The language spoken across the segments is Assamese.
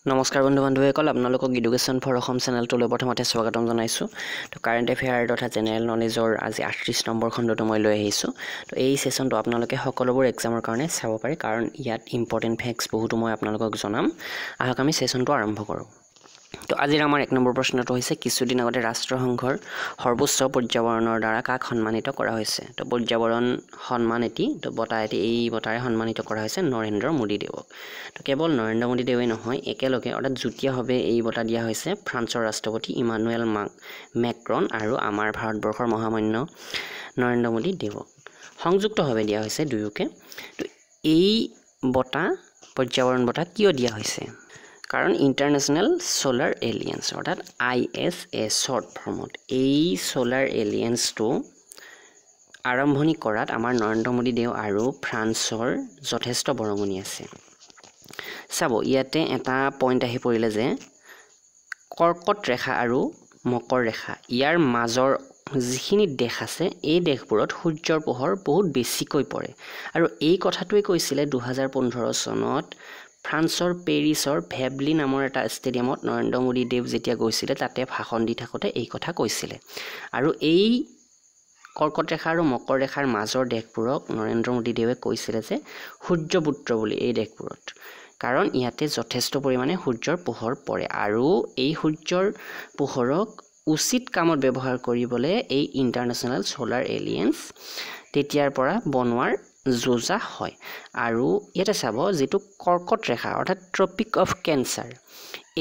নমস্কাৰ বন্ধু বান্ধৱীসকল আপোনালোকক এডুকেশ্যন ফৰ অসম চেনেলটোলৈ প্ৰথমতে স্বাগতম জনাইছোঁ। তো কাৰেণ্ট এফেয়াৰ তথা জেনেৰেল নলেজৰ আজি 38 নম্বৰ খণ্ডটো মই লৈ আহিছোঁ। তো এই সেশনটো আপোনালোকে সকলোবোৰ এক্সামৰ কাৰণে চাব পাৰে, কাৰণ ইয়াত ইম্পৰ্টেণ্ট ফেক্টছ বহুতো মই আপোনালোকক জনাম। আহক আমি সেশনটো আৰম্ভ কৰোঁ। তো আজিৰ আমাৰ 1 নম্বৰ প্ৰশ্নটো হৈছে কিছুদিন আগতে ৰাষ্ট্ৰসংঘৰ সৰ্বোচ্চ পৰ্যাবৰণৰ দ্বাৰা কাক সন্মানিত কৰা হৈছে। তো পৰ্যাবৰণ সন্মান তো বঁটা এই বঁটাৰে সন্মানিত কৰা হৈছে নৰেন্দ্ৰ মোদী দেৱক। তো কেৱল নৰেন্দ্ৰ মোদী দেৱেই নহয়, একেলগে অৰ্থাৎ যুটীয়াভাৱে এই বঁটা দিয়া হৈছে ফ্ৰান্সৰ ৰাষ্ট্ৰপতি ইমানুৱেল মেক্ৰন আৰু আমাৰ ভাৰতবৰ্ষৰ মহামান্য নৰেন্দ্ৰ মোদী দেৱক সংযুক্তভাৱে দিয়া হৈছে দুয়োকে। তো এই বঁটা পৰ্যাবৰণ বঁটা কিয় দিয়া হৈছে? কাৰণ ইণ্টাৰনেশ্যনেল ছ'লাৰ এলিয়েন্স অৰ্থাৎ ISA শ্বৰ্ট ফৰ্মত এই ছ'লাৰ এলিয়েন্সটো আৰম্ভণি কৰাত আমাৰ নৰেন্দ্ৰ মোদী দেৱ আৰু ফ্ৰান্সৰ যথেষ্ট বৰঙণি আছে। চাব, ইয়াতে এটা পইণ্ট আহি পৰিলে যে কৰ্কট ৰেখা আৰু মকৰ ৰেখা, ইয়াৰ মাজৰ যিখিনি দেশ আছে এই দেশবোৰত সূৰ্যৰ পোহৰ বহুত বেছিকৈ পৰে। আৰু এই কথাটোৱে কৈছিলে 2015 চনত ফ্ৰান্সৰ পেৰিছৰ ভেবলি নামৰ এটা ষ্টেডিয়ামত নৰেন্দ্ৰ মোদী দেৱ যেতিয়া গৈছিলে, তাতে ভাষণ দি থাকোঁতে এই কথা কৈছিলে। আৰু এই কৰ্কট ৰেখা আৰু মকৰ ৰেখাৰ মাজৰ দেশবোৰক নৰেন্দ্ৰ মোদী দেৱে কৈছিলে যে সূৰ্যপুত্ৰ বুলি এই দেশবোৰত, কাৰণ ইয়াতে যথেষ্ট পৰিমাণে সূৰ্যৰ পোহৰ পৰে আৰু এই সূৰ্যৰ পোহৰক উচিত কামত ব্যৱহাৰ কৰিবলৈ এই ইণ্টাৰনেশ্যনেল ছ'লাৰ এলিয়েন্স তেতিয়াৰ পৰা বনোৱাৰ যোজা হয়। আৰু ইয়াতে চাব, যিটো কৰ্কট ৰেখা অৰ্থাৎ ট্ৰপিক অফ কেঞ্চাৰ,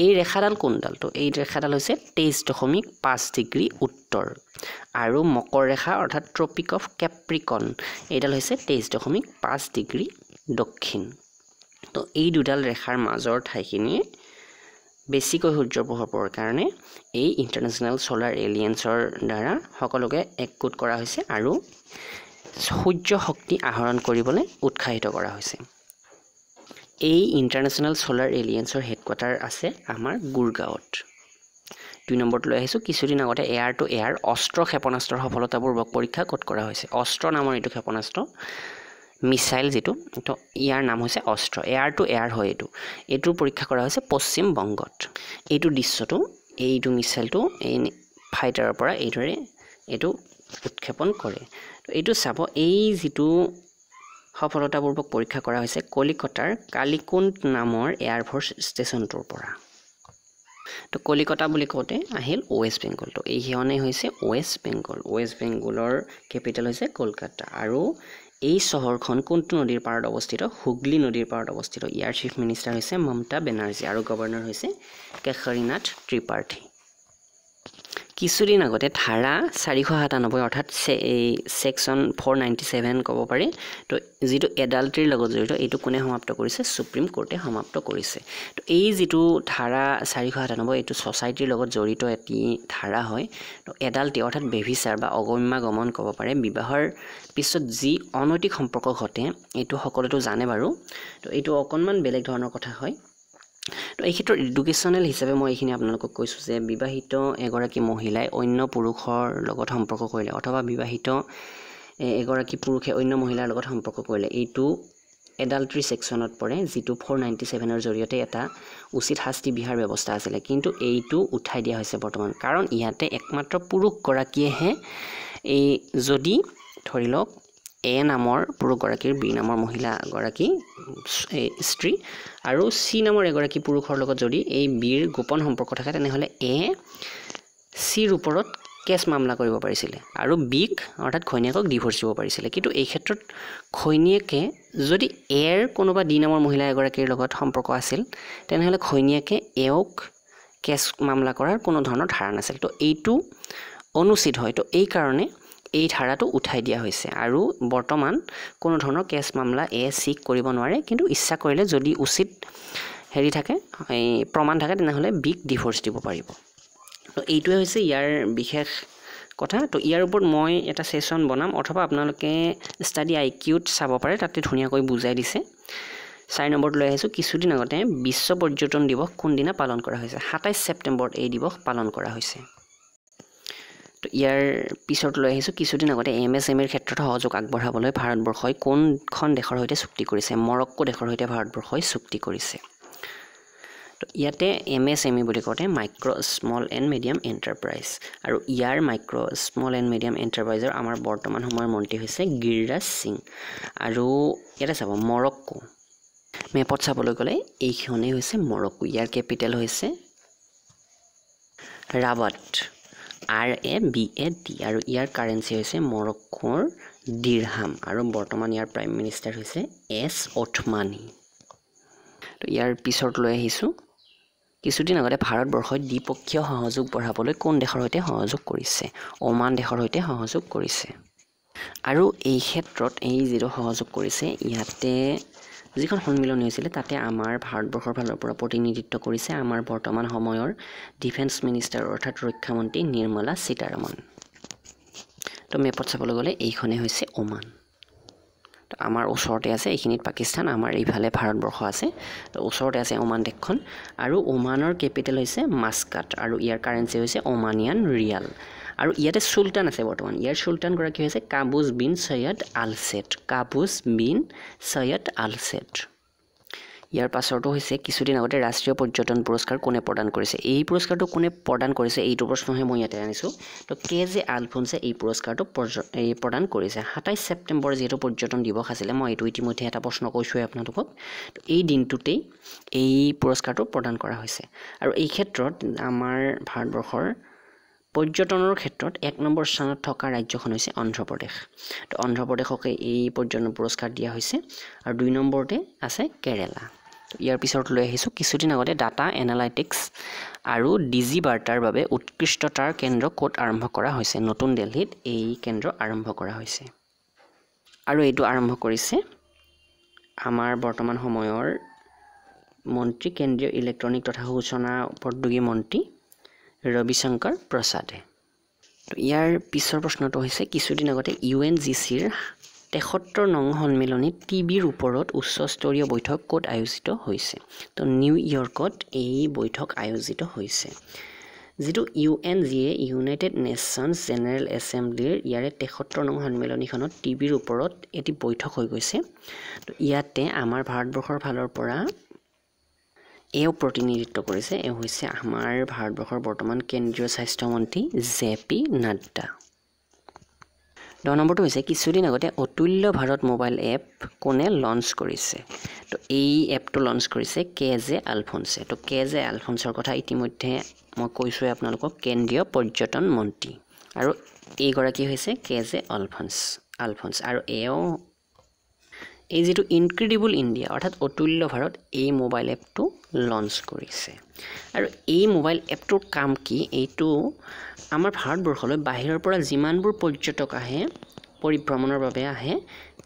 এই ৰেখাডাল কোনডাল? তো এই ৰেখাডাল হৈছে 23.5 ডিগ্ৰী উত্তৰ, আৰু মকৰ ৰেখা অৰ্থাৎ ট্ৰপিক অফ কেপ্ৰিকন এইডাল হৈছে 23.5 ডিগ্ৰী দক্ষিণ। তো এই দুডাল ৰেখাৰ মাজৰ ঠাইখিনি বেছিকৈ সূৰ্যৰ পোহৰ পোৱাৰ কাৰণে এই ইণ্টাৰনেশ্যনেল ছ'লাৰ এলিয়েন্সৰ দ্বাৰা সকলোকে একগোট কৰা হৈছে আৰু সূৰ্য শক্তি আহৰণ কৰিবলৈ উৎসাহিত কৰা হৈছে। এই ইণ্টাৰনেশ্যনেল ছ'লাৰ এলিয়েন্সৰ হেডকোৱাৰ্টাৰ আছে আমাৰ গুৰগাঁৱত। 2 নম্বৰটো লৈ আহিছোঁ, কিছুদিন আগতে এয়াৰ টু এয়াৰ অস্ত্ৰ ক্ষেপণাস্ত্ৰৰ সফলতাপূৰ্বক পৰীক্ষা ক'ত কৰা হৈছে? অস্ত্ৰ নামৰ এইটো ক্ষেপণাস্ত্ৰ মিছাইল, যিটো তো ইয়াৰ নাম হৈছে অস্ত্ৰ, এয়াৰ টু এয়াৰ হয় এইটোৰ পৰীক্ষা কৰা হৈছে পশ্চিম বংগত। এইটো দৃশ্যটো, এইটো মিছাইলটো এই ফাইটাৰৰ পৰা এইদৰে এইটো উৎক্ষেপণ কৰে। তো এইটো চাব, এই যিটো সফলতাপূৰ্বক পৰীক্ষা কৰা হৈছে কলিকতাৰ কালিকুণ্ড নামৰ এয়াৰফ'ৰ্চ ষ্টেচনটোৰ পৰা। তো কলিকতা বুলি কওঁতে আহিল ৱেষ্ট বেংগল। তো এইখনেই হৈছে ৱেষ্ট বেংগল। ৱেষ্ট বেংগলৰ কেপিটেল হৈছে কলকাতা। আৰু এই চহৰখন কোনটো নদীৰ পাৰত অৱস্থিত? হুগলী নদীৰ পাৰত অৱস্থিত। ইয়াৰ চিফ মিনিষ্টাৰ হৈছে মমতা বেনাৰ্জী আৰু গভৰ্ণৰ হৈছে কেশৰীনাথ ত্ৰিপাঠী। কিছুদিন আগতে ধাৰা 497 অৰ্থাৎ এই ছেকশ্যন 497 ক'ব পাৰি, তো যিটো এডাল্ট্ৰিৰ লগত জড়িত, এইটো কোনে সমাপ্ত কৰিছে? সুপ্ৰিম কোৰ্টে সমাপ্ত কৰিছে। তো এই যিটো ধাৰা 497 এইটো ছ'চাইটিৰ লগত জড়িত এটি ধাৰা হয়। তো এডাল্ট্ৰি অৰ্থাৎ বেভিচাৰ বা অগম্যাগমন ক'ব পাৰে, বিবাহৰ পিছত যি অনৈতিক সম্পৰ্ক ঘটে, এইটো সকলোতো জানে বাৰু। তো এইটো অকণমান বেলেগ ধৰণৰ কথা হয়। তো এই ক্ষেত্ৰত এডুকেশ্যনেল হিচাপে মই এইখিনি আপোনালোকক কৈছোঁ যে বিবাহিত এগৰাকী মহিলাই অন্য পুৰুষৰ লগত সম্পৰ্ক কৰিলে, অথবা বিবাহিত এগৰাকী পুৰুষে অন্য মহিলাৰ লগত সম্পৰ্ক কৰিলে, এইটো এডাল্ট্ৰি ছেকশ্যনত পৰে, যিটো 497ৰ জৰিয়তে এটা উচিত শাস্তি বিহাৰ ব্যৱস্থা আছিলে। কিন্তু এইটো উঠাই দিয়া হৈছে বৰ্তমান, কাৰণ ইয়াতে একমাত্ৰ পুৰুষগৰাকীয়েহে এই, যদি ধৰি লওক এ নামৰ পুৰুষগৰাকীৰ বি নামৰ মহিলাগৰাকী স্ত্ৰী আৰু চি নামৰ এগৰাকী পুৰুষৰ লগত যদি এই বিৰ গোপন সম্পৰ্ক থাকে, তেনেহ'লে এ চিৰ ওপৰত কেছ মামলা কৰিব পাৰিছিলে আৰু বিক অৰ্থাৎ ঘৈণীয়েকক ডিভোৰ্চ দিব পাৰিছিলে। কিন্তু এই ক্ষেত্ৰত ঘৈণীয়েকে যদি এৰ কোনোবা ডি নামৰ মহিলা এগৰাকীৰ লগত সম্পৰ্ক আছিল, তেনেহ'লে ঘৈণীয়েকে এওক কেছ মামলা কৰাৰ কোনো ধৰণৰ ধাৰা নাছিল। তো এইটো অনুচিত হয়। তো এইকাৰণে এই ধাৰাটো উঠাই দিয়া হৈছে আৰু বৰ্তমান কোনো ধৰণৰ কেছ মামলা এ চিক কৰিব নোৱাৰে, কিন্তু ইচ্ছা কৰিলে যদি উচিত থাকে, এই প্ৰমাণ থাকে, তেনেহ'লে বিক ডিভোৰ্চ দিব পাৰিব। তো এইটোৱে হৈছে ইয়াৰ বিশেষ কথা। তো ইয়াৰ ওপৰত মই এটা ছেশ্যন বনাম, অথবা আপোনালোকে ষ্টাডি IQত চাব পাৰে, তাতে ধুনীয়াকৈ বুজাই দিছে। 4 নম্বৰত লৈ আহিছোঁ, কিছুদিন আগতে বিশ্ব পৰ্যটন দিৱস কোনদিনা পালন কৰা হৈছে? 27 ছেপ্টেম্বৰত এই দিৱস পালন কৰা হৈছে। তো ইয়াৰ পিছত লৈ আহিছোঁ, কিছুদিন আগতে MSMEৰ ক্ষেত্ৰত সহযোগ আগবঢ়াবলৈ ভাৰতবৰ্ষই কোনখন দেশৰ সৈতে চুক্তি কৰিছে? মৰক্কো দেশৰ সৈতে ভাৰতবৰ্ষই চুক্তি কৰিছে। তো ইয়াতে MSME বুলি কওঁতে micro small and medium enterprise আৰু ইয়াৰ মাইক্ৰ স্মল এণ্ড মিডিয়াম এণ্টাৰপ্ৰাইজৰ আমাৰ বৰ্তমান সময়ৰ মন্ত্ৰী হৈছে গিৰিৰাজ সিং আৰু ইয়াতে চাব মৰক্কো মেপত চাবলৈ গ'লে এইখনেই হৈছে মৰক্কো ইয়াৰ কেপিটেল হৈছে ৰাবাট RABAD আৰু ইয়াৰ কাৰেন্সি হৈছে মৰক্কোৰ দিৰহাম আৰু বৰ্তমান ইয়াৰ প্ৰাইম মিনিষ্টাৰ হৈছে S ওথমানী তো ইয়াৰ পিছত লৈ আহিছো কিছুদিন আগতে ভাৰতবৰ্ষত দ্বিপক্ষীয় সহযোগ বঢ়াবলৈ কোন দেশৰ সৈতে সহযোগ কৰিছে ওমান দেশৰ সৈতে সহযোগ কৰিছে আৰু এই ক্ষেত্ৰত এই যিটো সহযোগ কৰিছে ইয়াতে যিখন সন্মিলন হৈছিল তাতে আমাৰ ভাৰতবৰ্ষৰ ফালৰ পৰা প্ৰতিনিধিত্ব কৰিছে আমাৰ বৰ্তমান সময়ৰ ডিফেন্স মিনিষ্টাৰ অৰ্থাৎ ৰক্ষা মন্ত্ৰী নিৰ্মলা সীতাৰমণ তো মেপত চাবলৈ গ'লে এইখনে হৈছে ওমান তো আমাৰ ওচৰতে আছে এইখিনিত পাকিস্তান আমাৰ এইফালে ভাৰতবৰ্ষ আছে তো ওচৰতে আছে ওমান দেশখন আৰু ওমানৰ কেপিটেল হৈছে মাস্কাট আৰু ইয়াৰ কাৰেন্সি হৈছে ওমানিয়ান ৰিয়াল আৰু ইয়াতে সুলতান আছে বৰ্তমান ইয়াৰ সুলতান গৰাকী হৈছে কাবুজ বিন সৈয়দ আল সেদ ইয়াৰ পাছৰটো হৈছে কিছুদিন আগতে ৰাষ্ট্ৰীয় পৰ্যটন পুৰস্কাৰ কোনে প্ৰদান কৰিছে এই পুৰস্কাৰটো কোনে প্ৰদান কৰিছে এইটো প্ৰশ্নহে মই ইয়াতে আনিছো তো কেজে আলফোনছে এই পুৰস্কাৰটো প্ৰদান কৰিছে 27 ছেপ্টেম্বৰ যেটো পৰ্যটন দিৱস আছিল মই এইটো ইতিমধ্যে এটা প্ৰশ্ন কৈছোই আপোনালোকক তো এই দিনটোতেই এই পুৰস্কাৰটো প্ৰদান কৰা হৈছে আৰু এই ক্ষেত্ৰত আমাৰ ভাৰতবৰ্ষৰ পৰ্যটনৰ ক্ষেত্ৰত 1 নম্বৰ স্থানত থকা ৰাজ্যখন হৈছে অন্ধ্ৰপ্ৰদেশ তো অন্ধ্ৰপ্ৰদেশকে এই পৰ্যটন পুৰস্কাৰ দিয়া হৈছে আৰু 2 নম্বৰতে আছে কেৰালা তো ইয়াৰ পিছত লৈ আহিছো কিছুদিন আগতে ডাটা এনালাইটিক্স আৰু ডিজি বাৰ্তাৰ বাবে উৎকৃষ্টতাৰ কেন্দ্ৰ কোট আৰম্ভ কৰা হৈছে নতুন দিল্লীত এই কেন্দ্ৰ আৰম্ভ কৰা হৈছে আৰু এইটো আৰম্ভ কৰিছে আমাৰ বৰ্তমান সময়ৰ মন্ত্ৰী কেন্দ্ৰীয় ইলেক্ট্ৰনিক তথা সূচনা প্ৰদ্যোগিক মন্ত্ৰী ৰবিশংকৰ প্ৰসাদে তো ইয়াৰ পিছৰ প্ৰশ্নটো হৈছে কিছুদিন আগতে UNGCৰ 73 নং সন্মিলনীত টিবিৰ ওপৰত উচ্চস্তৰীয় বৈঠক ক'ত আয়োজিত হৈছে তো নিউয়ৰ্কত এই বৈঠক আয়োজিত হৈছে যেটো UNGA ইউনাইটেড নেশ্যনছ জেনাৰেল এছেম্বলিৰ ইয়াৰে 73 নং সন্মিলনীখনত টিবিৰ ওপৰত এটি বৈঠক হৈ গৈছে তো ইয়াতে আমাৰ ভাৰতবৰ্ষৰ ফালৰ পৰা এও প্ৰতিনিধিত্ব কৰিছে এও হৈছে আমাৰ ভাৰতবৰ্ষৰ বৰ্তমান কেন্দ্ৰীয় স্বাস্থ্য মন্ত্ৰী JP নাড্ডা 9 নম্বৰটো হৈছে কিছুদিন আগতে অতুল্য ভাৰত মোবাইল এপ কোনে লঞ্চ কৰিছে তো এই এপটো লঞ্চ কৰিছে কেজে আলফোনছে তো কেজে আলফোনছৰ কথা ইতিমধ্যে মই কৈছোই আপোনালোকক কেন্দ্ৰীয় পৰ্যটন মন্ত্ৰী আৰু এই গৰাকী হৈছে কেজে আলফোনছ আৰু এও এই যেটো ইনক্ৰেডিবল ইণ্ডিয়া অৰ্থাৎ অতুল্য ভাৰত এই মোবাইল এপটো লঞ্চ কৰিছে আৰু এই মোবাইল এপটোৰ কাম কি এইটো আমাৰ ভাৰতবৰ্ষলৈ বাহিৰৰ পৰা যিমানবোৰ পৰ্যটক আহে পৰিভ্ৰমণৰ বাবে আহে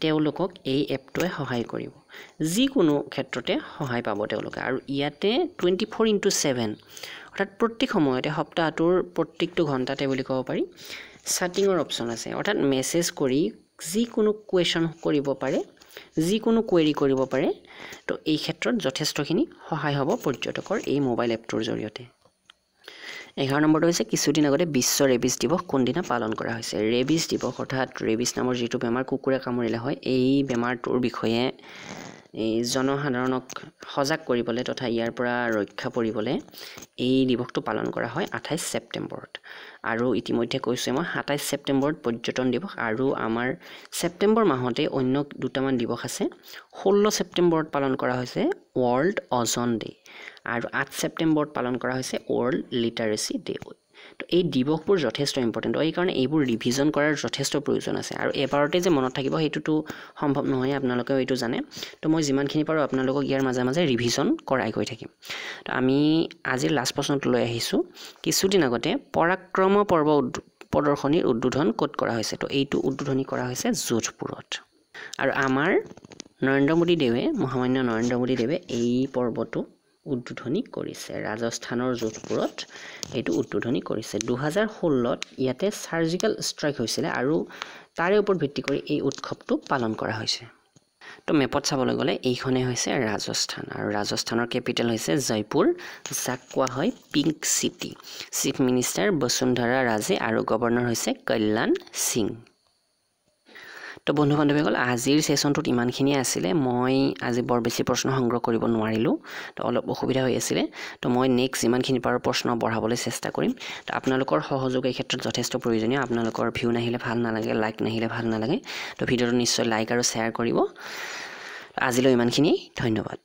তেওঁলোকক এই এপটোৱে সহায় কৰিব যিকোনো ক্ষেত্ৰতে সহায় পাব তেওঁলোকে আৰু ইয়াতে 24/7 অৰ্থাৎ প্ৰত্যেক সময়তে সপ্তাহটোৰ প্ৰত্যেকটো ঘণ্টাতে বুলি ক'ব পাৰি সেটিংৰ অপচন আছে অৰ্থাৎ মেছেজ কৰি যিকোনো কোৱেশ্চন কৰিব পাৰে যিকোনো কোৱেৰি কৰিব পাৰে তো এই ক্ষেত্ৰত যথেষ্টখিনি সহায় হ'ব পৰ্যটকৰ এই মোবাইল এপটোৰ জৰিয়তে 11 নম্বৰটো হৈছে কিছুদিন আগতে বিশ্ব ৰেবিছ দিৱস কোনদিনা পালন কৰা হৈছে ৰেবিছ দিৱস অৰ্থাৎ ৰেবিছ নামৰ যেটো বেমাৰ কুকুৰে কামুৰিলে হয় এই বেমাৰটোৰ বিষয়ে এই জনসাধাৰণক সজাগ কৰিবলৈ তথা ইয়াৰ পৰা ৰক্ষা কৰিবলৈ এই দিৱসটো পালন কৰা হয় 28 ছেপ্টেম্বৰত আৰু ইতিমধ্যে কৈছো মই 27 ছেপ্টেম্বৰত পৰ্যটন দিৱস আৰু আমাৰ ছেপ্টেম্বৰ মাহতে অন্য দুটামান দিৱস আছে 16 ছেপ্টেম্বৰত পালন কৰা হৈছে ৱৰ্ল্ড অজন ডে আৰু 8 ছেপ্টেম্বৰত পালন কৰা হৈছে ৱৰ্ল্ড লিটাৰেসি ডে তো এই দিৱসবোৰ যথেষ্ট ইম্পৰ্টেন্ট এই কাৰণে এইবোৰ ৰিভিজন কৰাৰ যথেষ্ট প্ৰয়োজন আছে আৰু এবাৰতে যে মনত থাকিব হেতুটো সম্ভৱ নহয় আপোনালোকেও এইটো জানে তো মই যিমানখিনি পাৰো আপোনালোকক ইয়াৰ মাজে মাজে ৰিভিজন কৰাই গৈ থাকিম তো আমি আজি লাষ্ট প্ৰশ্নটো লৈ আহিছো কিছুদিন আগতে পৰাক্ৰম পৰ্ব প্ৰদৰ্শনীৰ উদ্বোধন ক'ত কৰা হৈছে তো এইটো উদ্বোধনী কৰা হৈছে যোধপুৰত আৰু আমাৰ মহামান্য নৰেন্দ্ৰ মোদী দেৱে এই পৰ্বটো উদ্বোধনী কৰিছে ৰাজস্থানৰ যোধপুৰত এইটো উদ্বোধনী কৰিছে 2016ত ইয়াতে সাৰ্জিক্যাল ষ্ট্ৰাইক হৈছিল আৰু তাৰে ওপৰত ভিত্তি কৰি এই উৎসৱটো পালন কৰা হৈছে তো মেপত চাবলৈ গ'লে এইখনে হৈছে ৰাজস্থান আৰু ৰাজস্থানৰ কেপিটেল হৈছে জয়পুৰ যাক কোৱা হয় পিংক সিটি চিফ মিনিষ্টাৰ বসুন্ধৰা ৰাজে আৰু গভৰ্ণৰ হৈছে কল্যাণ সিং তো বন্ধু বান্ধৱীসকল আজিৰ সেশনটোত ইমানখিনিয়ে আছিলে মই আজি বৰ বেছি প্ৰশ্ন সংগ্ৰহ কৰিব নোৱাৰিলোঁ তো অলপ অসুবিধা হৈ আছিল তো মই নেক্সট যিমানখিনি পাৰো প্ৰশ্ন বঢ়াবলৈ চেষ্টা কৰিম তো আপোনালোকৰ সহযোগ এই ক্ষেত্ৰত যথেষ্ট প্ৰয়োজনীয় আপোনালোকৰ ভিউ নাহিলে ভাল নালাগে লাইক নাহিলে ভাল নালাগে তো ভিডিঅ'টো নিশ্চয় লাইক আৰু শ্বেয়াৰ কৰিব আজিলৈ ইমানখিনি ধন্যবাদ